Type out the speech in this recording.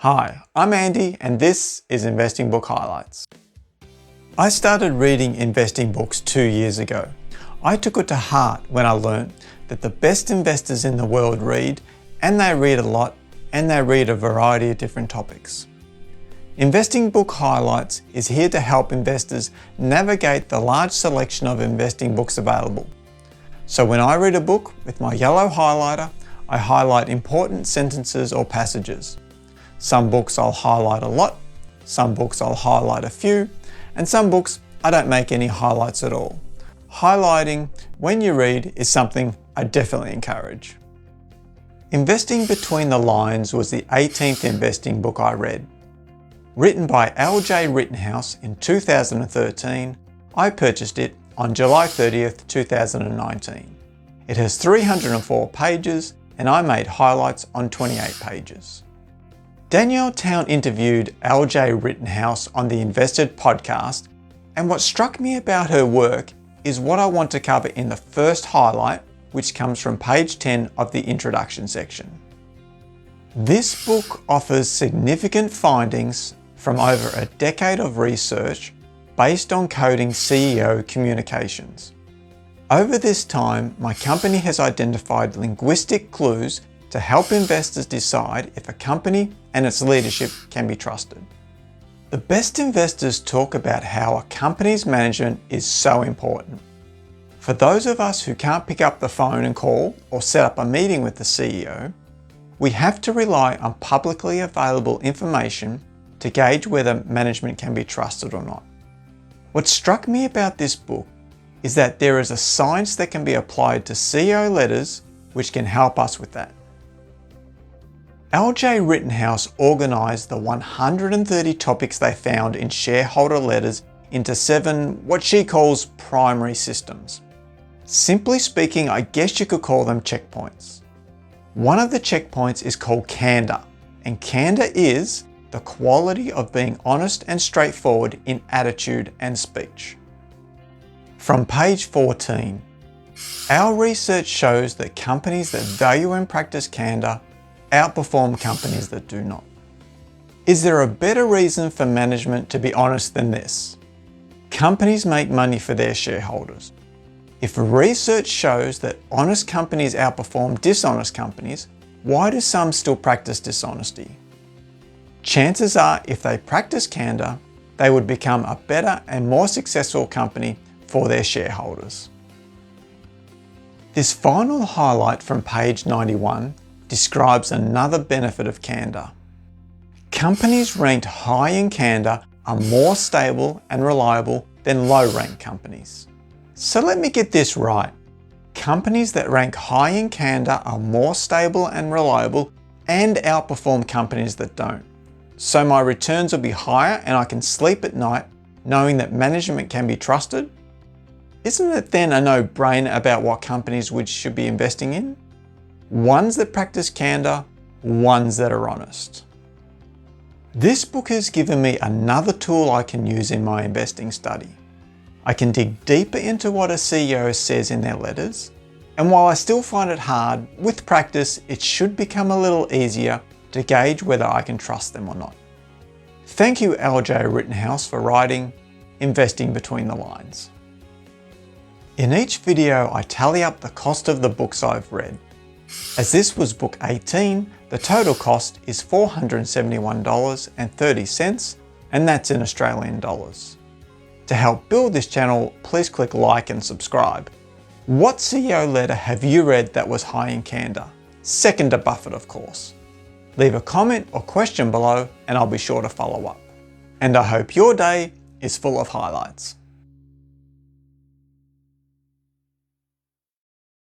Hi, I'm Andy and this is Investing Book Highlights. I started reading investing books 2 years ago. I took it to heart when I learned that the best investors in the world read, and they read a lot, and they read a variety of different topics. Investing Book Highlights is here to help investors navigate the large selection of investing books available. So when I read a book with my yellow highlighter, I highlight important sentences or passages. Some books I'll highlight a lot, some books I'll highlight a few, and some books I don't make any highlights at all. Highlighting when you read is something I definitely encourage. Investing Between the Lines was the 18th investing book I read. Written by L.J. Rittenhouse in 2013, I purchased it on July 30th, 2019. It has 304 pages and I made highlights on 28 pages. Danielle Town interviewed L.J. Rittenhouse on the Invested podcast, and what struck me about her work is what I want to cover in the first highlight, which comes from page 10 of the introduction section. This book offers significant findings from over a decade of research based on coding CEO communications. Over this time, my company has identified linguistic clues to help investors decide if a company and its leadership can be trusted. The best investors talk about how a company's management is so important. For those of us who can't pick up the phone and call or set up a meeting with the CEO, we have to rely on publicly available information to gauge whether management can be trusted or not. What struck me about this book is that there is a science that can be applied to CEO letters which can help us with that. L.J. Rittenhouse organised the 130 topics they found in shareholder letters into 7 what she calls primary systems. Simply speaking, I guess you could call them checkpoints. One of the checkpoints is called candor, and candor is the quality of being honest and straightforward in attitude and speech. From page 14, our research shows that companies that value and practice candor outperform companies that do not. Is there a better reason for management to be honest than this? Companies make money for their shareholders. If research shows that honest companies outperform dishonest companies, why do some still practice dishonesty? Chances are if they practice candor, they would become a better and more successful company for their shareholders. This final highlight from page 91 describes another benefit of candor. Companies ranked high in candor are more stable and reliable than low-ranked companies. So let me get this right. Companies that rank high in candor are more stable and reliable and outperform companies that don't. So my returns will be higher and I can sleep at night knowing that management can be trusted? Isn't it then a no-brainer about what companies we should be investing in? Ones that practice candor, ones that are honest. This book has given me another tool I can use in my investing study. I can dig deeper into what a CEO says in their letters, and while I still find it hard, with practice it should become a little easier to gauge whether I can trust them or not. Thank you, L.J. Rittenhouse, for writing Investing Between the Lines. In each video I tally up the cost of the books I've read. As this was book 18, the total cost is $471.30, and that's in Australian dollars. To help build this channel, please click like and subscribe. What CEO letter have you read that was high in candor? Second to Buffett, of course. Leave a comment or question below and I'll be sure to follow up. And I hope your day is full of highlights.